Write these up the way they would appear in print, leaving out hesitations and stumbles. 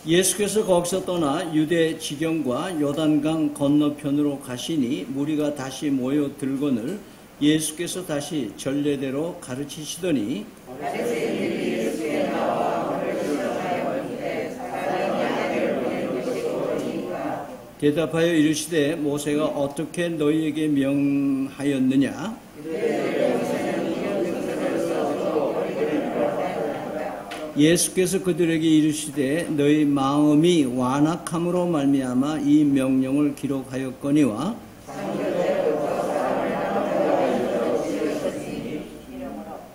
예수께서 거기서 떠나 유대 지경과 요단강 건너편으로 가시니 무리가 다시 모여들거늘 예수께서 다시 전례대로 가르치시더니 대답하여 이르시되 모세가 어떻게 너희에게 명하였느냐? 예수께서 그들에게 이르시되 너희 마음이 완악함으로 말미암아 이 명령을 기록하였거니와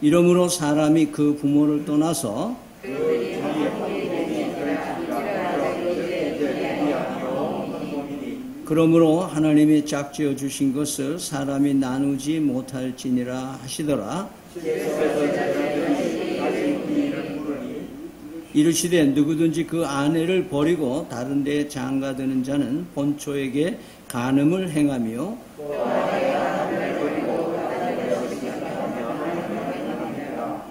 이러므로 사람이 그 부모를 떠나서 그러므로 하나님이 짝지어 주신 것을 사람이 나누지 못할지니라 하시더라. 이르시되 누구든지 그 아내를 버리고 다른 데에 장가드는 자는 본초에게 간음을 행하며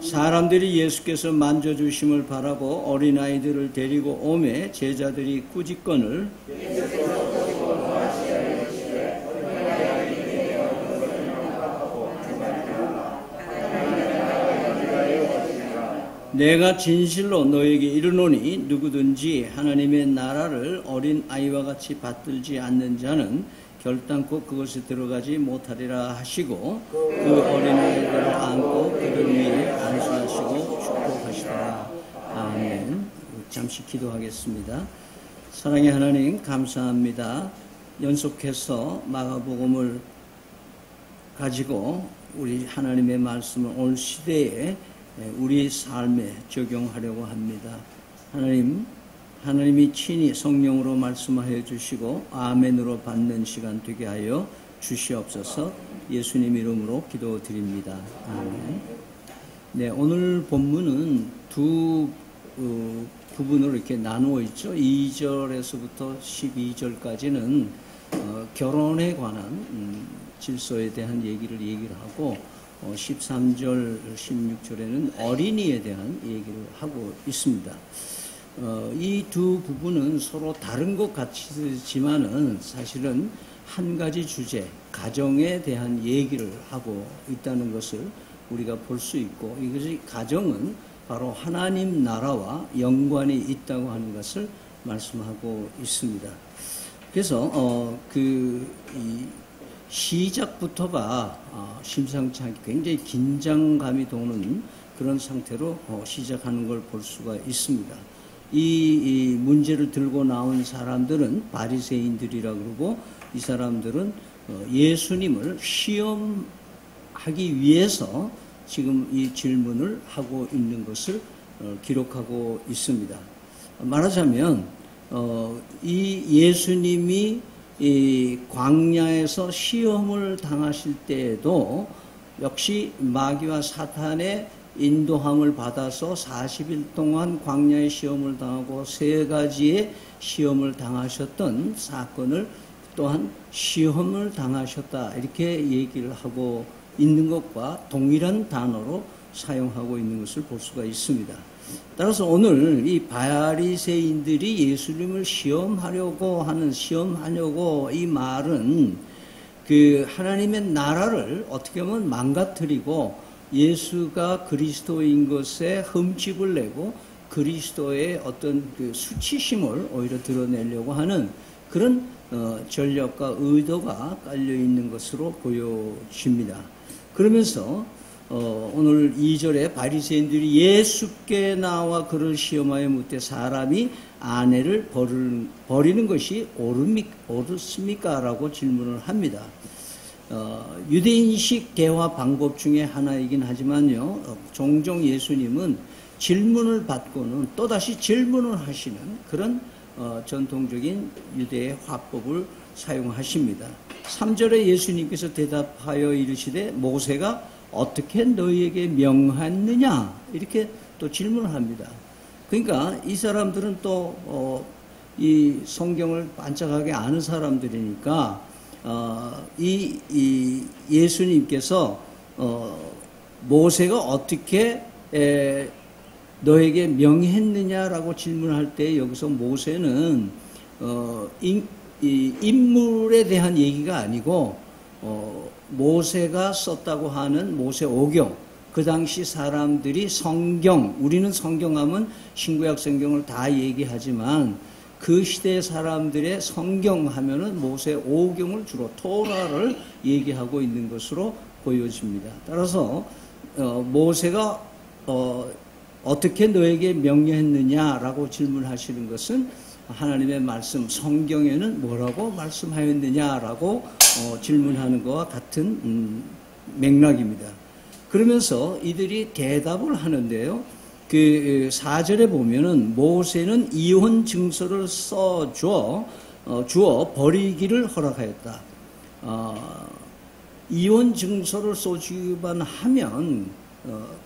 사람들이 예수께서 만져주심을 바라고 어린아이들을 데리고 오매 제자들이 꾸짖거늘 내가 진실로 너에게 이르노니 누구든지 하나님의 나라를 어린아이와 같이 받들지 않는 자는 결단코 그것에 들어가지 못하리라 하시고 그 어린아이들을 안고 그들 위에 안수하시고 축복하시더라. 아멘. 잠시 기도하겠습니다. 사랑의 하나님 감사합니다. 연속해서 마가복음을 가지고 우리 하나님의 말씀을 오늘 시대에 우리 삶에 적용하려고 합니다. 하나님이 친히 성령으로 말씀하여 주시고 아멘으로 받는 시간 되게 하여 주시옵소서. 예수님 이름으로 기도드립니다. 아멘. 네, 오늘 본문은 두 부분으로 이렇게 나누어 있죠. 2절에서부터 12절까지는 결혼에 관한 질서에 대한 얘기를 하고 13절, 16절에는 어린이에 대한 얘기를 하고 있습니다. 이 두 부분은 서로 다른 것 같지만은 사실은 한 가지 주제, 가정에 대한 얘기를 하고 있다는 것을 우리가 볼 수 있고 이것이 가정은 바로 하나님 나라와 연관이 있다고 하는 것을 말씀하고 있습니다. 그래서 시작부터가 심상치 않게 굉장히 긴장감이 도는 그런 상태로 시작하는 걸 볼 수가 있습니다. 이 문제를 들고 나온 사람들은 바리새인들이라고 그러고 이 사람들은 예수님을 시험하기 위해서 지금 이 질문을 하고 있는 것을 기록하고 있습니다. 말하자면 이 예수님이 이 광야에서 시험을 당하실 때에도 역시 마귀와 사탄의 인도함을 받아서 40일 동안 광야의 시험을 당하고 3가지의 시험을 당하셨던 사건을 또한 시험을 당하셨다 이렇게 얘기를 하고 있는 것과 동일한 단어로 사용하고 있는 것을 볼 수가 있습니다. 따라서 오늘 이 바리새인들이 예수님을 시험하려고 이 말은 그 하나님의 나라를 어떻게 보면 망가뜨리고 예수가 그리스도인 것에 흠집을 내고 그리스도의 어떤 그 수치심을 오히려 드러내려고 하는 그런 전략과 의도가 깔려 있는 것으로 보여집니다. 그러면서 오늘 2절에 바리새인들이 예수께 나와 그를 시험하여 묻되 사람이 아내를 버리는 것이 옳습니까? 라고 질문을 합니다. 유대인식 대화 방법 중에 하나이긴 하지만요, 종종 예수님은 질문을 받고는 또다시 질문을 하시는 그런 전통적인 유대의 화법을 사용하십니다. 3절에 예수님께서 대답하여 이르시되 모세가 어떻게 너희에게 명하느냐 이렇게 또 질문을 합니다. 그러니까 이 사람들은 또 이 성경을 반짝하게 아는 사람들이니까 이 예수님께서 모세가 어떻게 너에게 명했느냐라고 질문할 때 여기서 모세는 이 인물에 대한 얘기가 아니고 모세가 썼다고 하는 모세오경, 그 당시 사람들이 성경, 우리는 성경하면 신구약 성경을 다 얘기하지만 그 시대 사람들의 성경 하면은 모세오경을 주로 토라를 얘기하고 있는 것으로 보여집니다. 따라서 모세가 어떻게 너에게 명령했느냐라고 질문하시는 것은 하나님의 말씀, 성경에는 뭐라고 말씀하였느냐라고 질문하는 것과 같은 맥락입니다. 그러면서 이들이 대답을 하는데요. 그 4절에 보면은 모세는 이혼 증서를 주어 버리기를 허락하였다. 이혼 증서를 써주기만 하면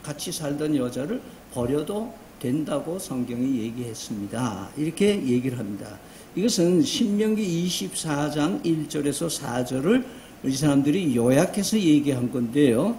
같이 살던 여자를 버려도 된다고 성경이 얘기했습니다. 이렇게 얘기를 합니다. 이것은 신명기 24장 1절에서 4절을 이 사람들이 요약해서 얘기한 건데요.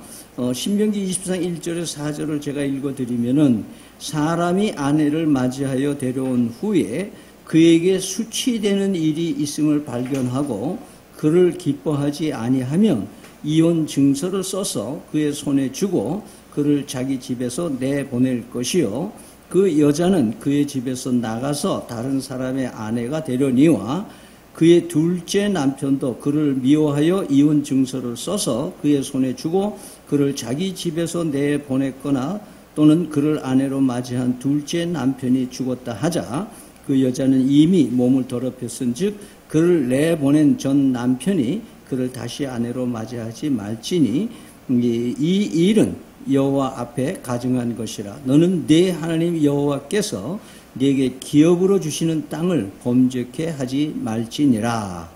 신명기 24장 1절에서 4절을 제가 읽어드리면은 사람이 아내를 맞이하여 데려온 후에 그에게 수치되는 일이 있음을 발견하고 그를 기뻐하지 아니하면 이혼 증서를 써서 그의 손에 주고 그를 자기 집에서 내보낼 것이요. 그 여자는 그의 집에서 나가서 다른 사람의 아내가 되려니와 그의 둘째 남편도 그를 미워하여 이혼 증서를 써서 그의 손에 주고 그를 자기 집에서 내보냈거나 또는 그를 아내로 맞이한 둘째 남편이 죽었다 하자 그 여자는 이미 몸을 더럽혔은즉 그를 내보낸 전 남편이 그를 다시 아내로 맞이하지 말지니 이 일은 여호와 앞에 가증한 것이라. 너는 네 하나님 여호와께서 네게 기업으로 주시는 땅을 범죄케 하지 말지니라.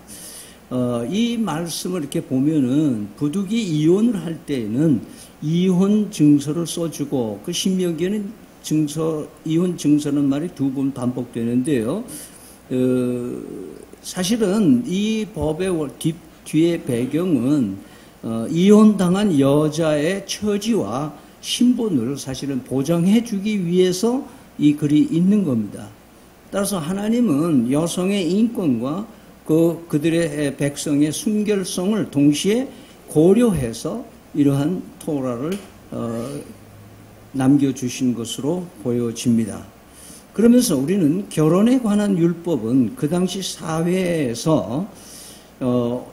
이 말씀을 이렇게 보면은 부득이 이혼을 할 때에는 이혼 증서를 써주고 그 신명기에는 이혼 증서는 말이 2번 반복되는데요. 사실은 이 법의 뒤의 배경은 이혼당한 여자의 처지와 신분을 사실은 보장해 주기 위해서 이 글이 있는 겁니다. 따라서 하나님은 여성의 인권과 그들의 백성의 순결성을 동시에 고려해서 이러한 토라를 남겨주신 것으로 보여집니다. 그러면서 우리는 결혼에 관한 율법은 그 당시 사회에서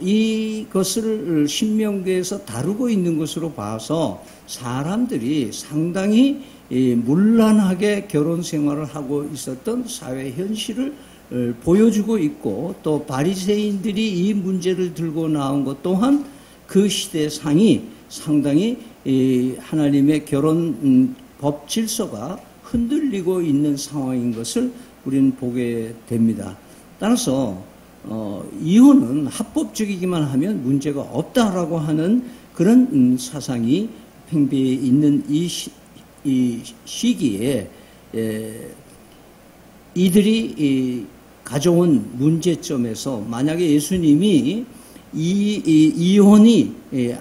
이것을 신명기에서 다루고 있는 것으로 봐서 사람들이 상당히 문란하게 결혼 생활을 하고 있었던 사회 현실을 보여주고 있고 또 바리새인들이 이 문제를 들고 나온 것 또한 그 시대상이 상당히 하나님의 결혼 법 질서가 흔들리고 있는 상황인 것을 우리는 보게 됩니다. 따라서 이혼은 합법적이기만 하면 문제가 없다라고 하는 그런 사상이 팽배해 있는 이 시기에 이들이 가져온 문제점에서 만약에 예수님이 이혼이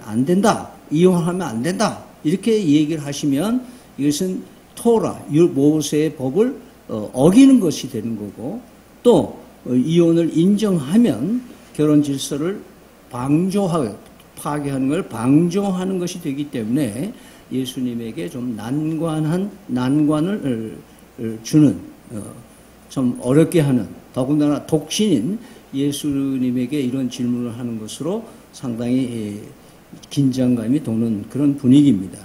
안 된다, 이혼하면 안 된다 이렇게 얘기를 하시면 이것은 토라, 모세의 법을 어기는 것이 되는 거고 또 이혼을 인정하면 결혼 질서를 파괴하는 걸 방조하는 것이 되기 때문에 예수님에게 좀 난관을 주는 좀 어렵게 하는 더군다나 독신인 예수님에게 이런 질문을 하는 것으로 상당히 긴장감이 도는 그런 분위기입니다.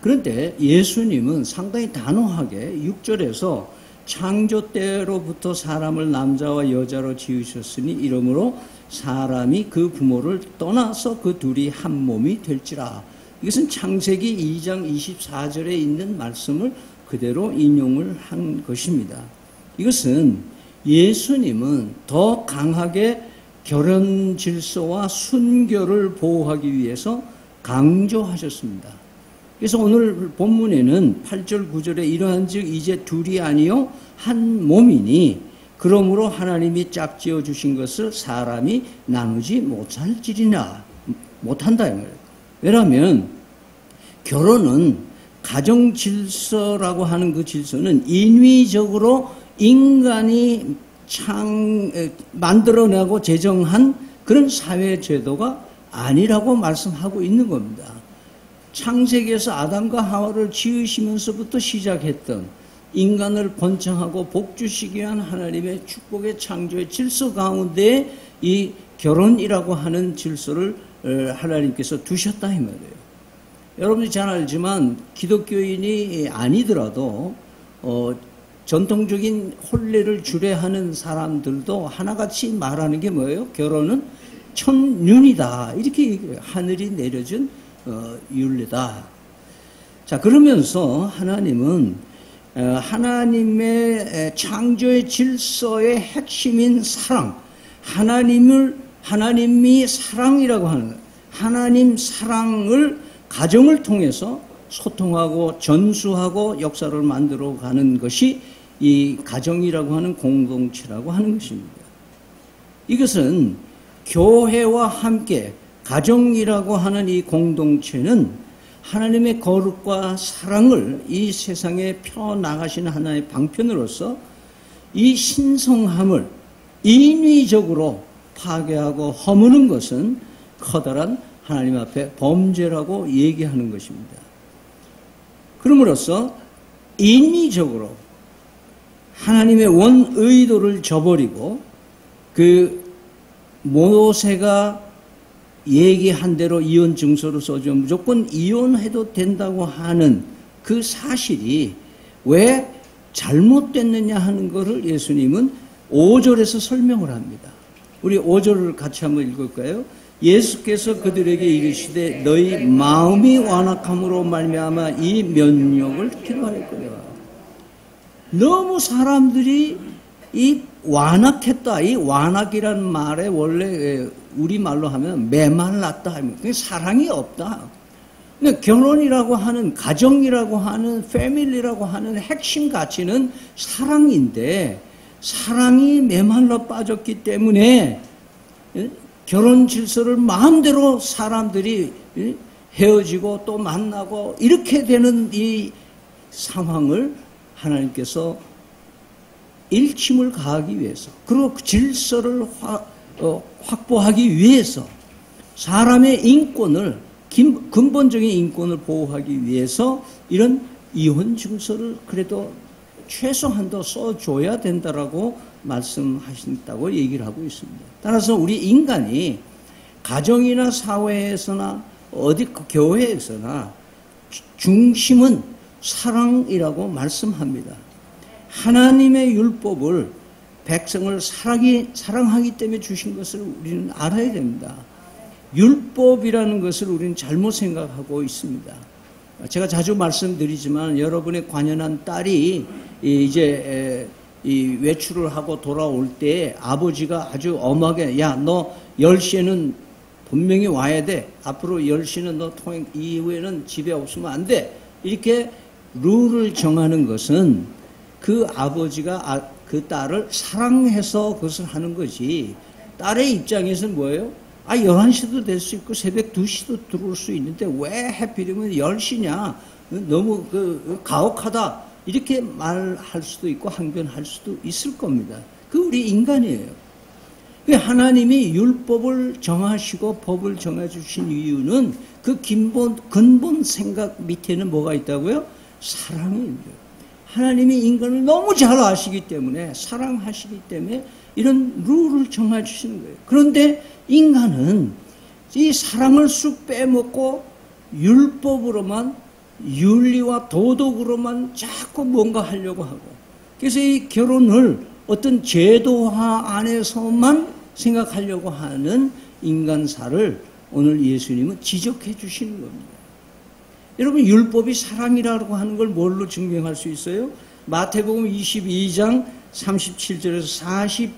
그런데 예수님은 상당히 단호하게 6절에서 창조 때로부터 사람을 남자와 여자로 지으셨으니 이러므로 사람이 그 부모를 떠나서 그 둘이 한 몸이 될지라. 이것은 창세기 2장 24절에 있는 말씀을 그대로 인용을 한 것입니다. 이것은 예수님은 더 강하게 결혼 질서와 순결을 보호하기 위해서 강조하셨습니다. 그래서 오늘 본문에는 8절 9절에 이러한즉 이제 둘이 아니요 한 몸이니 그러므로 하나님이 짝지어 주신 것을 사람이 나누지 못한다. 왜냐하면 결혼은 가정 질서라고 하는 그 질서는 인위적으로 인간이 만들어내고 제정한 그런 사회 제도가 아니라고 말씀하고 있는 겁니다. 창세기에서 아담과 하와를 지으시면서부터 시작했던 인간을 번창하고 복주시기 위한 하나님의 축복의 창조의 질서 가운데 이 결혼이라고 하는 질서를 하나님께서 두셨다 이 말이에요. 여러분들이 잘 알지만 기독교인이 아니더라도 전통적인 혼례를 주례하는 사람들도 하나같이 말하는 게 뭐예요? 결혼은 천륜이다 이렇게 얘기해요. 하늘이 내려준 율례다. 자, 그러면서 하나님은 하나님의 창조의 질서의 핵심인 사랑, 하나님이 사랑이라고 하는 거예요. 하나님 사랑을 가정을 통해서 소통하고 전수하고 역사를 만들어가는 것이 이 가정이라고 하는 공동체라고 하는 것입니다. 이것은 교회와 함께 가정이라고 하는 이 공동체는 하나님의 거룩과 사랑을 이 세상에 펴나가시는 하나의 방편으로서 이 신성함을 인위적으로 파괴하고 허무는 것은 커다란 하나님 앞에 범죄라고 얘기하는 것입니다. 그러므로써 인위적으로 하나님의 원 의도를 저버리고 그 모세가 얘기한 대로 이혼 증서를 써줘 무조건 이혼해도 된다고 하는 그 사실이 왜 잘못됐느냐 하는 것을 예수님은 5절에서 설명을 합니다. 우리 5절을 같이 한번 읽을까요? 예수께서 그들에게 이르시되 너희 마음이 완악함으로 말미암아 이 면역을 기도하였거니와. 너무 사람들이 이 완악했다. 이 완악이라는 말에 원래 우리말로 하면 메말랐다. 사랑이 없다. 근데 결혼이라고 하는 가정이라고 하는 패밀리라고 하는 핵심 가치는 사랑인데 사랑이 메말라 빠졌기 때문에 결혼 질서를 마음대로 사람들이 헤어지고 또 만나고 이렇게 되는 이 상황을 하나님께서 일침을 가하기 위해서 그리고 그 질서를 확보하기 위해서 사람의 인권을 근본적인 인권을 보호하기 위해서 이런 이혼 증서를 그래도 최소한도 써줘야 된다라고 말씀하신다고 얘기를 하고 있습니다. 따라서 우리 인간이 가정이나 사회에서나 어디 교회에서나 중심은 사랑이라고 말씀합니다. 하나님의 율법을 백성을 사랑하기 때문에 주신 것을 우리는 알아야 됩니다. 율법이라는 것을 우리는 잘못 생각하고 있습니다. 제가 자주 말씀드리지만 여러분의 관연한 딸이 이제 이 외출을 하고 돌아올 때 아버지가 아주 엄하게 야, 너 10시에는 분명히 와야 돼. 앞으로 10시는 너 통행 이후에는 집에 없으면 안 돼. 이렇게 룰을 정하는 것은 그 아버지가 그 딸을 사랑해서 그것을 하는 거지. 딸의 입장에서는 뭐예요? 11시도 될 수 있고 새벽 2시도 들어올 수 있는데 왜 하필이면 10시냐? 너무 가혹하다. 이렇게 말할 수도 있고 항변할 수도 있을 겁니다. 그 우리 인간이에요. 하나님이 율법을 정하시고 법을 정해주신 이유는 그 근본 생각 밑에는 뭐가 있다고요? 사랑입니다. 하나님이 인간을 너무 잘 아시기 때문에 사랑하시기 때문에 이런 룰을 정해주시는 거예요. 그런데 인간은 이 사랑을 쑥 빼먹고 율법으로만 윤리와 도덕으로만 자꾸 뭔가 하려고 하고 그래서 이 결혼을 어떤 제도화 안에서만 생각하려고 하는 인간사를 오늘 예수님은 지적해 주시는 겁니다. 여러분 율법이 사랑이라고 하는 걸 뭘로 증명할 수 있어요? 마태복음 22장 37절에서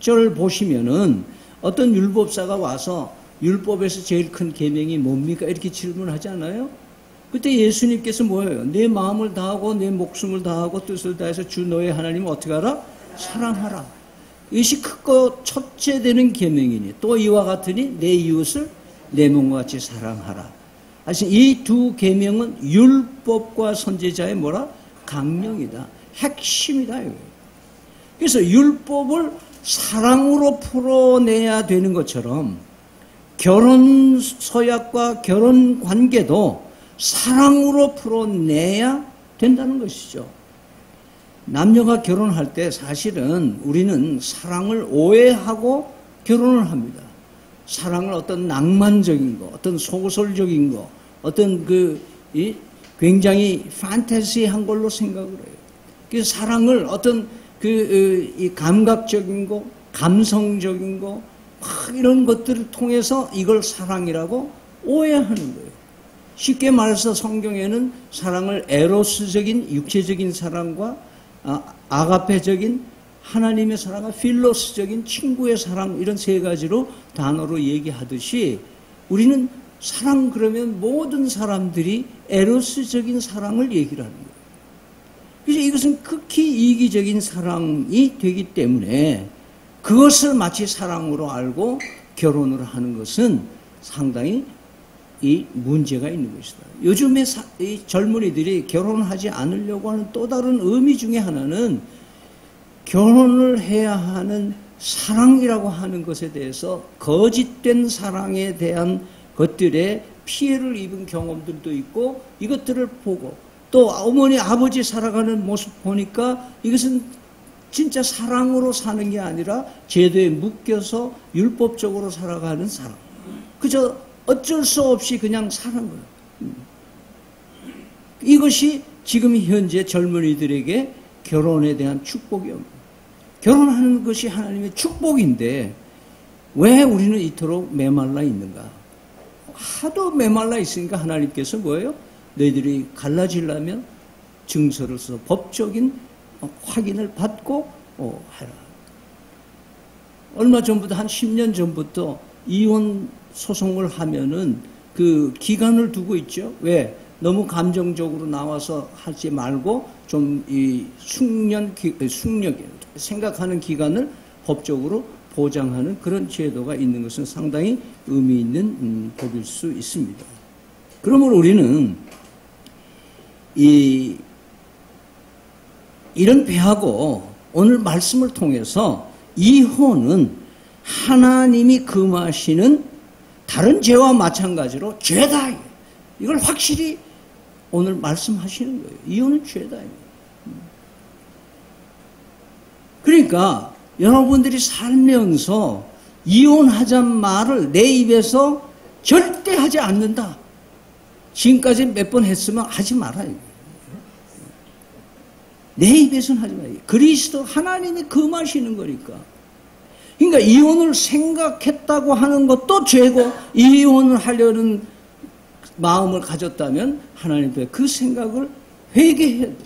40절 보시면은 어떤 율법사가 와서 율법에서 제일 큰 계명이 뭡니까? 이렇게 질문하잖아요. 그때 예수님께서 뭐예요? 내 마음을 다하고 내 목숨을 다하고 뜻을 다해서 주 너의 하나님을 어떻게 하라? 사랑하라. 이것이 크고 첫째 되는 계명이니 또 이와 같으니 내 이웃을 내 몸과 같이 사랑하라. 하신 이 두 계명은 율법과 선지자의 뭐라? 강령이다. 핵심이다. 그래서 율법을 사랑으로 풀어내야 되는 것처럼 결혼 서약과 결혼 관계도 사랑으로 풀어내야 된다는 것이죠. 남녀가 결혼할 때 사실은 우리는 사랑을 오해하고 결혼을 합니다. 사랑을 어떤 낭만적인 거, 어떤 소설적인 거, 어떤 굉장히 판타지한 걸로 생각을 해요. 그래서 사랑을 어떤 이 감각적인 거, 감성적인 거, 이런 것들을 통해서 이걸 사랑이라고 오해하는 거예요. 쉽게 말해서 성경에는 사랑을 에로스적인 육체적인 사랑과 아가페적인 하나님의 사랑과 필로스적인 친구의 사랑, 이런 세 가지로 단어로 얘기하듯이 우리는 사랑 그러면 모든 사람들이 에로스적인 사랑을 얘기를 하는 거예요. 그래서 이것은 극히 이기적인 사랑이 되기 때문에 그것을 마치 사랑으로 알고 결혼을 하는 것은 상당히 이 문제가 있는 것이다. 요즘에 이 젊은이들이 결혼하지 않으려고 하는 또 다른 의미 중에 하나는 결혼을 해야 하는 사랑이라고 하는 것에 대해서 거짓된 사랑에 대한 것들에 피해를 입은 경험들도 있고, 이것들을 보고 또 어머니 아버지 살아가는 모습 보니까 이것은 진짜 사랑으로 사는 게 아니라 제도에 묶여서 율법적으로 살아가는 사랑, 그저 어쩔 수 없이 그냥 사는 거예요. 이것이 지금 현재 젊은이들에게 결혼에 대한 축복이 없는, 결혼하는 것이 하나님의 축복인데 왜 우리는 이토록 메말라 있는가? 하도 메말라 있으니까 하나님께서 뭐예요? 너희들이 갈라지려면 증서를 써서 법적인 확인을 받고 해라. 얼마 전부터, 한 10년 전부터 이혼 소송을 하면은 그 기간을 두고 있죠. 왜? 너무 감정적으로 나와서 하지 말고 좀 이 숙련 생각하는 기간을 법적으로 보장하는 그런 제도가 있는 것은 상당히 의미 있는 법일 수 있습니다. 그러므로 우리는 이런 배하고 오늘 말씀을 통해서 이혼은 하나님이 금하시는 다른 죄와 마찬가지로 죄다. 이걸 확실히 오늘 말씀하시는 거예요. 이혼은 죄다. 그러니까 여러분들이 살면서 이혼하자는 말을 내 입에서 절대 하지 않는다. 지금까지 몇 번 했으면 하지 말아요. 내 입에서는 하지 말아요. 그리스도 하나님이 금하시는 거니까. 그러니까 이혼을 생각했다고 하는 것도 죄고, 이혼을 하려는 마음을 가졌다면 하나님께 그 생각을 회개해야 돼.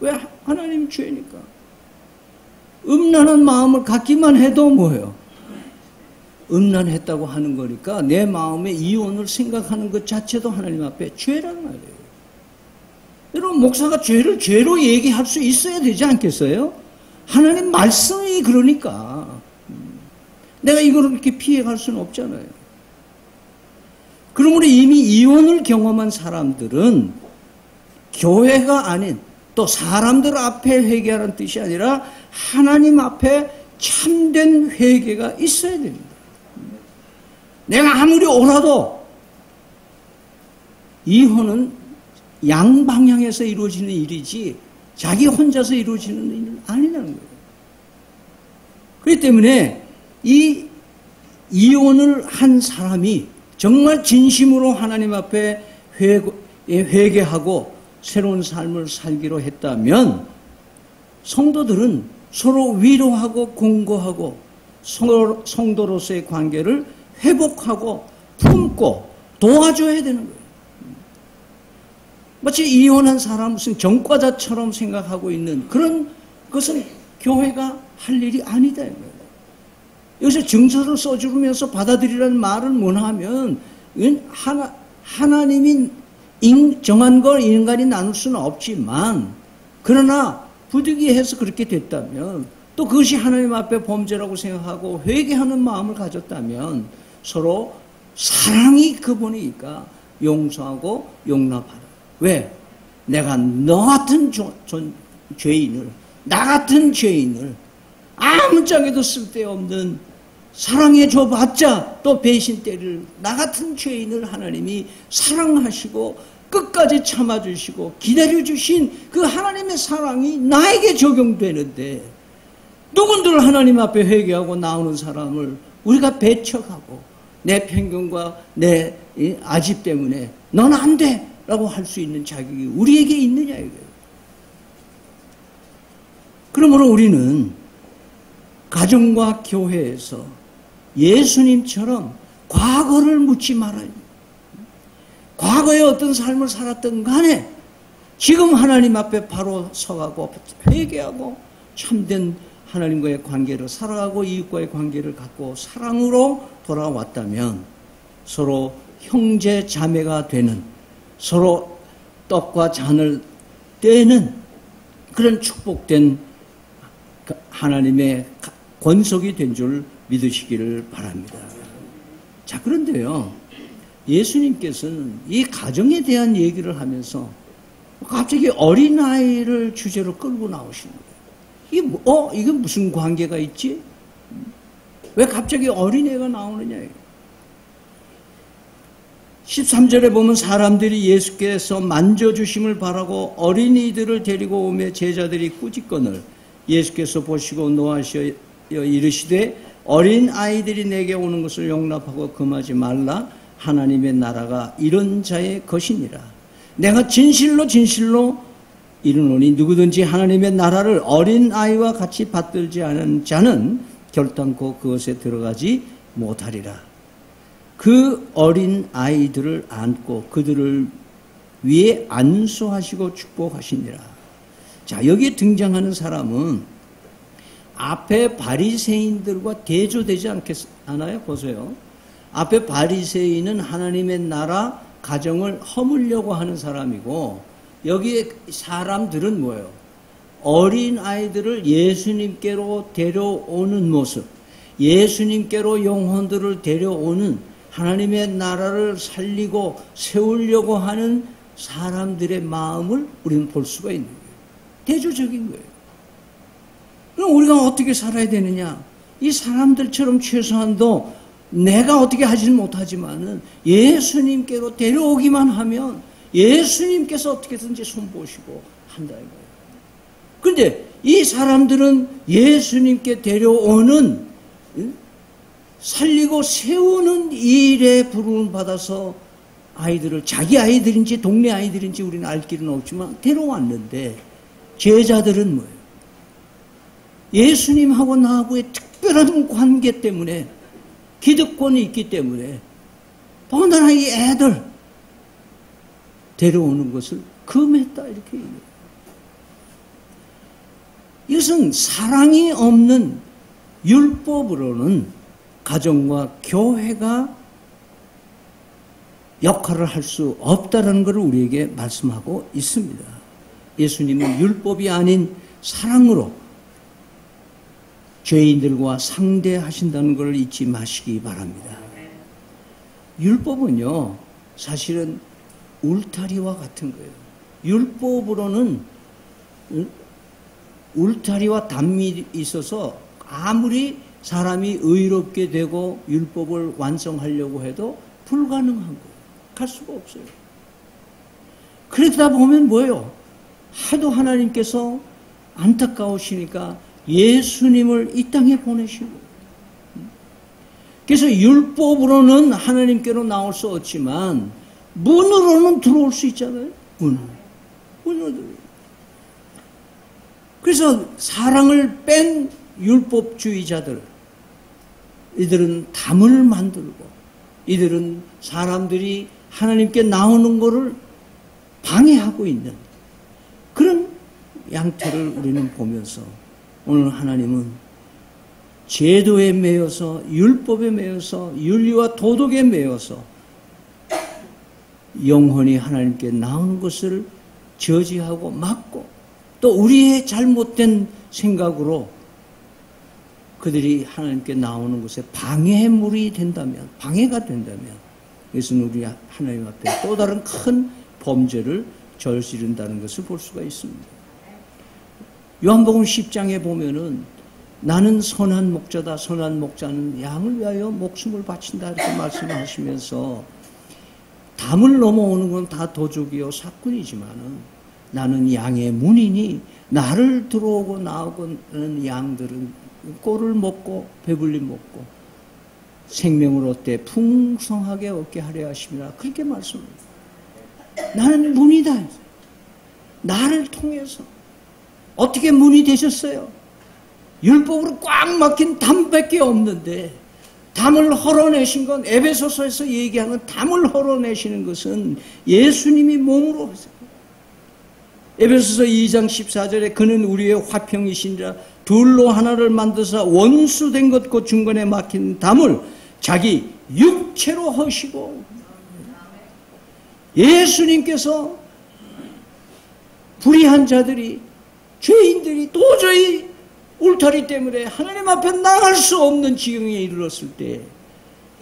왜? 하나님 죄니까. 음란한 마음을 갖기만 해도 뭐예요? 음란했다고 하는 거니까 내 마음에 이혼을 생각하는 것 자체도 하나님 앞에 죄라는 말이에요. 여러분, 목사가 죄를 죄로 얘기할 수 있어야 되지 않겠어요? 하나님 말씀이 그러니까 내가 이걸 그렇게 피해갈 수는 없잖아요. 그러므로 이미 이혼을 경험한 사람들은 교회가 아닌 또 사람들 앞에 회개하라는 뜻이 아니라 하나님 앞에 참된 회개가 있어야 됩니다. 내가 아무리 옳아도 이혼은 양방향에서 이루어지는 일이지 자기 혼자서 이루어지는 일은 아니라는 거예요. 그렇기 때문에 이 이혼을 한 사람이 정말 진심으로 하나님 앞에 회개하고 새로운 삶을 살기로 했다면 성도들은 서로 위로하고 공고하고 성도로서의 관계를 회복하고 품고 도와줘야 되는 거예요. 마치 이혼한 사람 무슨 전과자처럼 생각하고 있는 그런 것은 교회가 할 일이 아니다. 여기서 증서를 써주면서 받아들이라는 말은 뭐냐면 하나님이 정한 걸 인간이 나눌 수는 없지만, 그러나 부득이해서 그렇게 됐다면 또 그것이 하나님 앞에 범죄라고 생각하고 회개하는 마음을 가졌다면 서로 사랑이 그보니까 용서하고 용납하라. 왜? 내가 너 같은 죄인을, 나 같은 죄인을 아무짝에도 쓸데없는 사랑해 줘봤자 또 배신 때릴 나 같은 죄인을 하나님이 사랑하시고 끝까지 참아주시고 기다려주신 그 하나님의 사랑이 나에게 적용되는데, 누군들 하나님 앞에 회개하고 나오는 사람을 우리가 배척하고 내 편견과 내 아집 때문에 넌 안 돼! 라고 할 수 있는 자격이 우리에게 있느냐 이거예요. 그러므로 우리는 가정과 교회에서 예수님처럼 과거를 묻지 말아요. 과거에 어떤 삶을 살았던 간에 지금 하나님 앞에 바로 서가고 회개하고 참된 하나님과의 관계를 살아가고 이웃과의 관계를 갖고 사랑으로 돌아왔다면 서로 형제 자매가 되는, 서로 떡과 잔을 떼는 그런 축복된 하나님의 권속이 된 줄 믿으시기를 바랍니다. 자, 그런데요, 예수님께서는 이 가정에 대한 얘기를 하면서 갑자기 어린아이를 주제로 끌고 나오시는 거예요. 이게 무슨 관계가 있지? 왜 갑자기 어린애가 나오느냐? 13절에 보면 사람들이 예수께서 만져주심을 바라고 어린이들을 데리고 오며 제자들이 꾸짖거늘 예수께서 보시고 노하시어 이르시되 어린 아이들이 내게 오는 것을 용납하고 금하지 말라. 하나님의 나라가 이런 자의 것이니라. 내가 진실로 진실로 이르노니 누구든지 하나님의 나라를 어린 아이와 같이 받들지 않은 자는 결단코 그것에 들어가지 못하리라. 그 어린 아이들을 안고 그들을 위에 안수하시고 축복하시니라. 자, 여기에 등장하는 사람은 앞에 바리새인들과 대조되지 않아요? 보세요. 앞에 바리새인은 하나님의 나라 가정을 허물려고 하는 사람이고, 여기에 사람들은 뭐예요? 어린 아이들을 예수님께로 데려오는 모습, 예수님께로 영혼들을 데려오는 하나님의 나라를 살리고 세우려고 하는 사람들의 마음을 우리는 볼 수가 있는 거예요. 대조적인 거예요. 그럼 우리가 어떻게 살아야 되느냐? 이 사람들처럼 최소한도 내가 어떻게 하지는 못하지만은 예수님께로 데려오기만 하면 예수님께서 어떻게든지 손보시고 한다 이거예요. 그런데 이 사람들은 예수님께 데려오는, 살리고 세우는 일에 부름을 받아서 아이들을, 자기 아이들인지 동네 아이들인지 우리는 알 길은 없지만 데려왔는데, 제자들은 뭐예요? 예수님하고 나하고의 특별한 관계 때문에, 기득권이 있기 때문에 더군다나 이 애들 데려오는 것을 금했다 이렇게 얘기해요. 이것은 사랑이 없는 율법으로는 가정과 교회가 역할을 할 수 없다는 것을 우리에게 말씀하고 있습니다. 예수님은 율법이 아닌 사랑으로 죄인들과 상대하신다는 것을 잊지 마시기 바랍니다. 율법은요, 사실은 울타리와 같은 거예요. 율법으로는 울타리와 담이 있어서 아무리 사람이 의롭게 되고 율법을 완성하려고 해도 불가능한 거예요. 갈 수가 없어요. 그러다 보면 뭐예요? 하도 하나님께서 안타까우시니까 예수님을 이 땅에 보내시고, 그래서 율법으로는 하나님께로 나올 수 없지만 문으로는 들어올 수 있잖아요. 문으로. 그래서 사랑을 뺀 율법주의자들, 이들은 담을 만들고, 이들은 사람들이 하나님께 나오는 것을 방해하고 있는 그런 양태를 우리는 보면서, 오늘 하나님은 제도에 매여서, 율법에 매여서, 윤리와 도덕에 매여서 영혼이 하나님께 나오는 것을 저지하고 막고, 또 우리의 잘못된 생각으로 그들이 하나님께 나오는 것에 방해물이 된다면, 방해가 된다면 이것은 우리 하나님 앞에 또 다른 큰 범죄를 저지른다는 것을 볼 수가 있습니다. 요한복음 10장에 보면은 나는 선한 목자다. 선한 목자는 양을 위하여 목숨을 바친다. 이렇게 말씀하시면서 담을 넘어오는 건 다 도적이요 사꾼이지만은 나는 양의 문이니 나를 들어오고 나오고는 양들은 꼴을 먹고 배불리 먹고 생명을 얻되 풍성하게 얻게 하려 하심이라 그렇게 말씀합니다. 나는 문이다. 나를 통해서 어떻게 문이 되셨어요? 율법으로 꽉 막힌 담밖에 없는데 담을 헐어내신 건 에베소서에서 얘기하는 담을 헐어내시는 것은 예수님이 몸으로 하세요. 에베소서 2장 14절에 그는 우리의 화평이시니라 둘로 하나를 만드사 원수된 것 곧 중간에 막힌 담을 자기 육체로 하시고 예수님께서 불의한 자들이 죄인들이 도저히 울타리 때문에 하나님 앞에 나갈 수 없는 지경에 이르렀을 때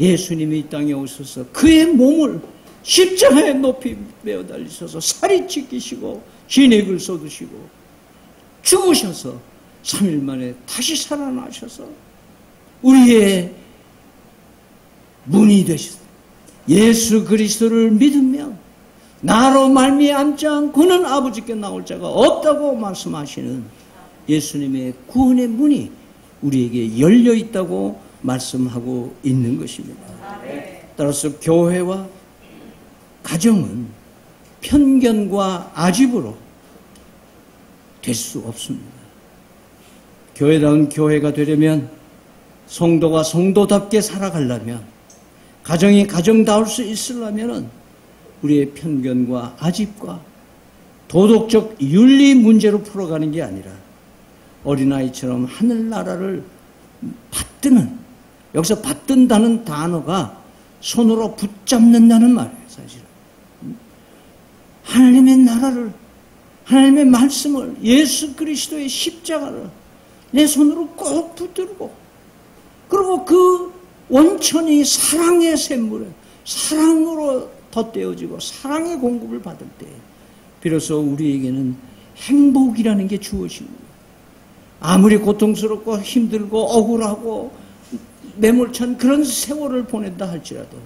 예수님이 이 땅에 오셔서 그의 몸을 십자가에 높이 매어 달리셔서 살이 찢기시고 진액을 쏟으시고 죽으셔서 3일 만에 다시 살아나셔서 우리의 문이 되셨다. 예수 그리스도를 믿으면 나로 말미암지 않고는 아버지께 나올 자가 없다고 말씀하시는 예수님의 구원의 문이 우리에게 열려 있다고 말씀하고 있는 것입니다. 따라서 교회와 가정은 편견과 아집으로 될 수 없습니다. 교회다운 교회가 되려면 성도가 성도답게 살아가려면 가정이 가정다울 수 있으려면 우리의 편견과 아집과 도덕적 윤리 문제로 풀어가는 게 아니라 어린아이처럼 하늘나라를 받드는, 여기서 받든다는 단어가 손으로 붙잡는다는 말이에요, 사실은. 하나님의 나라를, 하나님의 말씀을, 예수 그리스도의 십자가를 내 손으로 꼭 붙들고, 그리고 그 원천이 사랑의 샘물에 사랑으로 덧대어지고 사랑의 공급을 받을 때 비로소 우리에게는 행복이라는 게 주어집니다. 아무리 고통스럽고 힘들고 억울하고 매몰찬 그런 세월을 보낸다 할지라도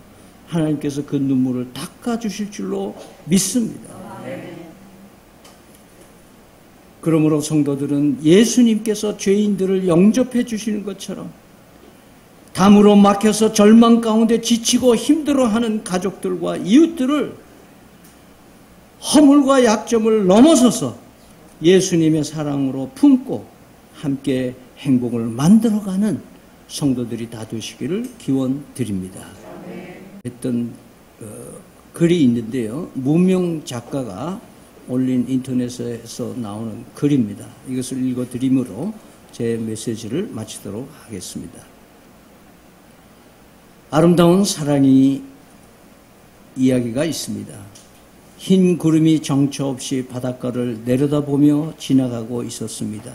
하나님께서 그 눈물을 닦아주실 줄로 믿습니다. 그러므로 성도들은 예수님께서 죄인들을 영접해 주시는 것처럼 담으로 막혀서 절망 가운데 지치고 힘들어하는 가족들과 이웃들을 허물과 약점을 넘어서서 예수님의 사랑으로 품고 함께 행복을 만들어가는 성도들이 다 되시기를 기원드립니다. 했던 글이 있는데요. 무명 작가가 올린 인터넷에서 나오는 글입니다. 이것을 읽어드림으로 제 메시지를 마치도록 하겠습니다. 아름다운 사랑이 이야기가 있습니다. 흰 구름이 정처 없이 바닷가를 내려다보며 지나가고 있었습니다.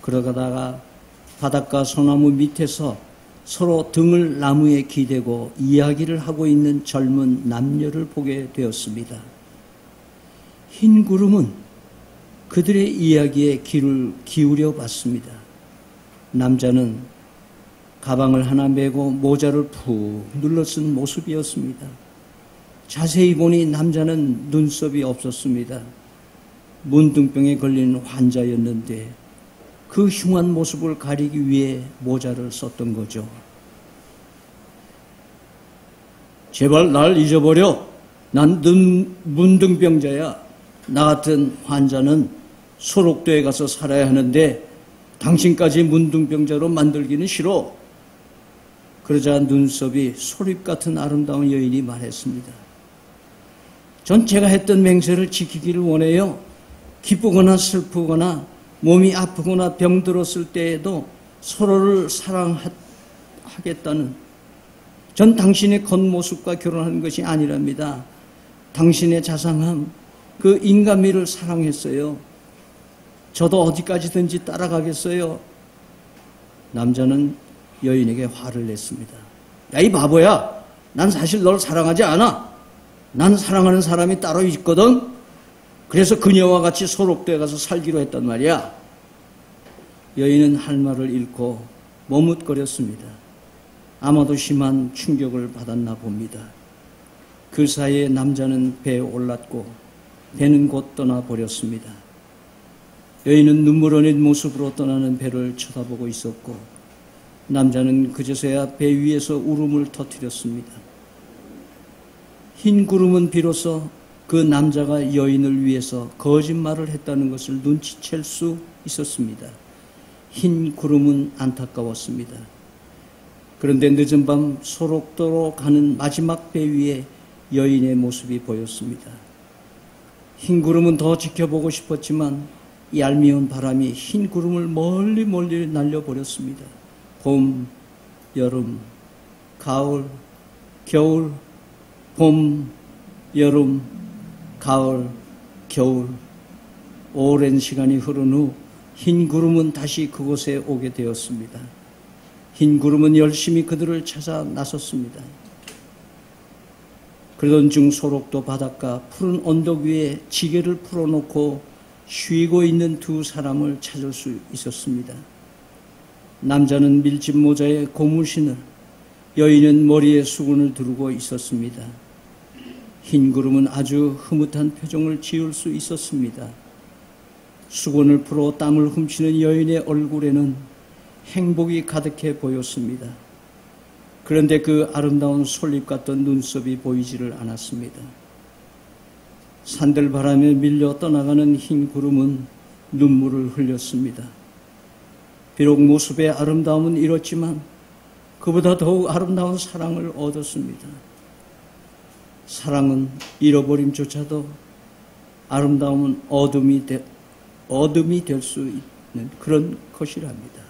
그러다가 바닷가 소나무 밑에서 서로 등을 나무에 기대고 이야기를 하고 있는 젊은 남녀를 보게 되었습니다. 흰 구름은 그들의 이야기에 귀를 기울여 봤습니다. 남자는 가방을 하나 메고 모자를 푹 눌러쓴 모습이었습니다. 자세히 보니 남자는 눈썹이 없었습니다. 문둥병에 걸린 환자였는데 그 흉한 모습을 가리기 위해 모자를 썼던 거죠. 제발 날 잊어버려. 난 문둥병자야. 나 같은 환자는 소록도에 가서 살아야 하는데 당신까지 문둥병자로 만들기는 싫어. 그러자 눈썹이 소립 같은 아름다운 여인이 말했습니다. 전 제가 했던 맹세를 지키기를 원해요. 기쁘거나 슬프거나 몸이 아프거나 병들었을 때에도 서로를 사랑하겠다는, 전 당신의 겉모습과 결혼하는 것이 아니랍니다. 당신의 자상함, 그 인간미를 사랑했어요. 저도 어디까지든지 따라가겠어요. 남자는 여인에게 화를 냈습니다. 야, 이 바보야. 난 사실 널 사랑하지 않아. 난 사랑하는 사람이 따로 있거든. 그래서 그녀와 같이 소록도에 가서 살기로 했단 말이야. 여인은 할 말을 잃고 머뭇거렸습니다. 아마도 심한 충격을 받았나 봅니다. 그 사이에 남자는 배에 올랐고 배는 곧 떠나버렸습니다. 여인은 눈물 어린 모습으로 떠나는 배를 쳐다보고 있었고 남자는 그제서야 배 위에서 울음을 터뜨렸습니다. 흰 구름은 비로소 그 남자가 여인을 위해서 거짓말을 했다는 것을 눈치챌 수 있었습니다. 흰 구름은 안타까웠습니다. 그런데 늦은 밤 소록도로 가는 마지막 배 위에 여인의 모습이 보였습니다. 흰 구름은 더 지켜보고 싶었지만 얄미운 바람이 흰 구름을 멀리 날려버렸습니다. 봄, 여름, 가을, 겨울, 봄, 여름, 가을, 겨울. 오랜 시간이 흐른 후 흰 구름은 다시 그곳에 오게 되었습니다. 흰 구름은 열심히 그들을 찾아 나섰습니다. 그러던 중 소록도 바닷가 푸른 언덕 위에 지게를 풀어놓고 쉬고 있는 두 사람을 찾을 수 있었습니다. 남자는 밀짚 모자에 고무신을, 여인은 머리에 수건을 두르고 있었습니다. 흰 구름은 아주 흐뭇한 표정을 지을 수 있었습니다. 수건을 풀어 땀을 훔치는 여인의 얼굴에는 행복이 가득해 보였습니다. 그런데 그 아름다운 솔잎 같던 눈썹이 보이지를 않았습니다. 산들바람에 밀려 떠나가는 흰 구름은 눈물을 흘렸습니다. 비록 모습의 아름다움은 잃었지만 그보다 더욱 아름다운 사랑을 얻었습니다. 사랑은 잃어버림조차도 아름다움은 어둠이 될 수 있는 그런 것이랍니다.